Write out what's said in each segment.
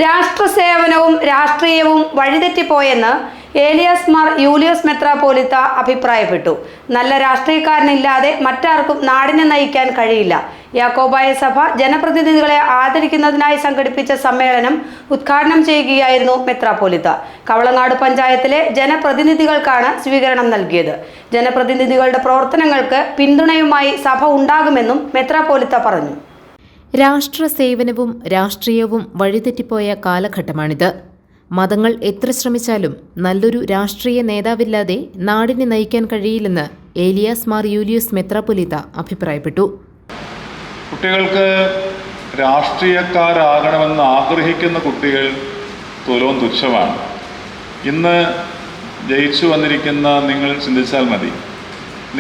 രാഷ്ട്രസേവനവും രാഷ്ട്രീയവും വഴിതെറ്റിപ്പോയെന്ന് ഏലിയാസ് മാർ യൂലിയോസ് മെത്രാപ്പോലിത്ത അഭിപ്രായപ്പെട്ടു. നല്ല രാഷ്ട്രീയക്കാരനില്ലാതെ മറ്റാർക്കും നാടിനെ നയിക്കാൻ കഴിയില്ല. യാക്കോബായ സഭ ജനപ്രതിനിധികളെ ആദരിക്കുന്നതിനായി സംഘടിപ്പിച്ച സമ്മേളനം ഉദ്ഘാടനം ചെയ്യുകയായിരുന്നു മെത്രാപ്പോലിത്ത. കവളങ്ങാട് പഞ്ചായത്തിലെ ജനപ്രതിനിധികൾക്കാണ് സ്വീകരണം നൽകിയത്. ജനപ്രതിനിധികളുടെ പ്രവർത്തനങ്ങൾക്ക് പിന്തുണയുമായി സഭ ഉണ്ടാകുമെന്നും മെത്രാപ്പോലിത്ത പറഞ്ഞു. രാഷ്ട്രസേവനവും രാഷ്ട്രീയവും വഴിതെറ്റിപ്പോയ കാലഘട്ടമാണിത്. മതങ്ങൾ എത്ര ശ്രമിച്ചാലും നല്ലൊരു രാഷ്ട്രീയ നേതാവില്ലാതെ നാടിനെ നയിക്കാൻ കഴിയില്ലെന്ന് ഏലിയാസ് മാർ യൂലിയോസ് മെത്രാപ്പൊലീത്ത അഭിപ്രായപ്പെട്ടു. കുട്ടികൾക്ക് രാഷ്ട്രീയക്കാരാകണമെന്ന് ആഗ്രഹിക്കുന്ന കുട്ടികൾ തുലോം തുച്ഛമാണ്. ഇന്ന് ജയിച്ചു വന്നിരിക്കുന്ന നിങ്ങൾ ചിന്തിച്ചാൽ മതി.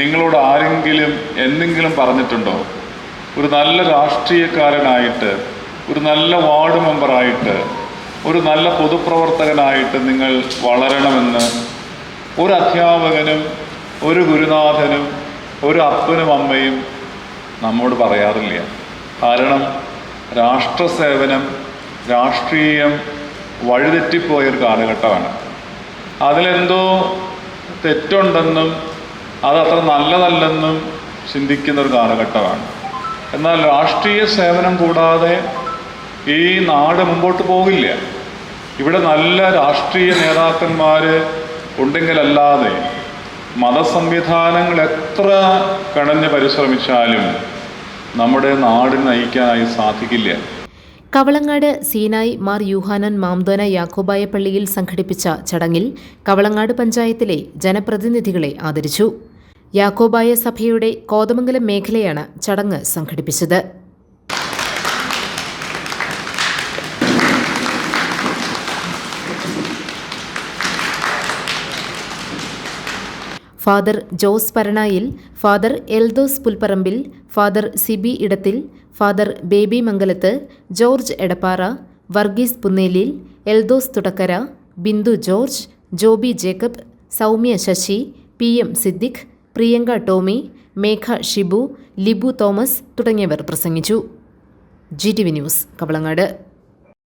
നിങ്ങളോട് ആരെങ്കിലും എന്തെങ്കിലും പറഞ്ഞിട്ടുണ്ടോ? ഒരു നല്ല രാഷ്ട്രീയക്കാരനായിട്ട്, ഒരു നല്ല വാർഡ് മെമ്പറായിട്ട്, ഒരു നല്ല പൊതുപ്രവർത്തകനായിട്ട് നിങ്ങൾ വളരണമെന്ന് ഒരു അധ്യാപകനും ഒരു ഗുരുനാഥനും ഒരു അപ്പനും അമ്മയും നമ്മോട് പറയാറില്ല. കാരണം രാഷ്ട്രസേവനം, രാഷ്ട്രീയം വഴിതെറ്റിപ്പോയൊരു കാലഘട്ടമാണ്. അതിലെന്തോ തെറ്റുണ്ടെന്നും അതത്ര നല്ലതല്ലെന്നും ചിന്തിക്കുന്നൊരു കാലഘട്ടമാണ്. എന്നാൽ രാഷ്ട്രീയ സേവനം കൂടാതെ ഈ നാട് മുമ്പോട്ട് പോകില്ല. ഇവിടെ നല്ല രാഷ്ട്രീയ നേതാക്കന്മാർ ഉണ്ടെങ്കിലല്ലാതെ മതസംവിധാനങ്ങൾ എത്ര കണഞ്ഞ് പരിശ്രമിച്ചാലും നമ്മുടെ നാട് നയിക്കാനായി സാധിക്കില്ല. കവളങ്ങാട് സീനായി മാർ യൂഹാനൻ മാംദോന യാക്കോബായ പള്ളിയിൽ സംഘടിപ്പിച്ച ചടങ്ങിൽ കവളങ്ങാട് പഞ്ചായത്തിലെ ജനപ്രതിനിധികളെ ആദരിച്ചു. യാക്കോബായ സഭയുടെ കോതമംഗലം മേഖലയാണ് ചടങ്ങ് സംഘടിപ്പിച്ചത്. Father Jose Paranayil, father Eldhose Pulparambil, father Siby Edathil, father Baby Mangalath, George Edappara, Varghese Punnelil, Eldhose Thudakkara, Bindu George, Joby Jacob, Soumya Sasi, PM Siddique, Priyanka Tomy, Megha Shibu, Libu Thomas തുടങ്ങിയവർ പ്രസംഗിച്ചു. GTV news Kavalangad.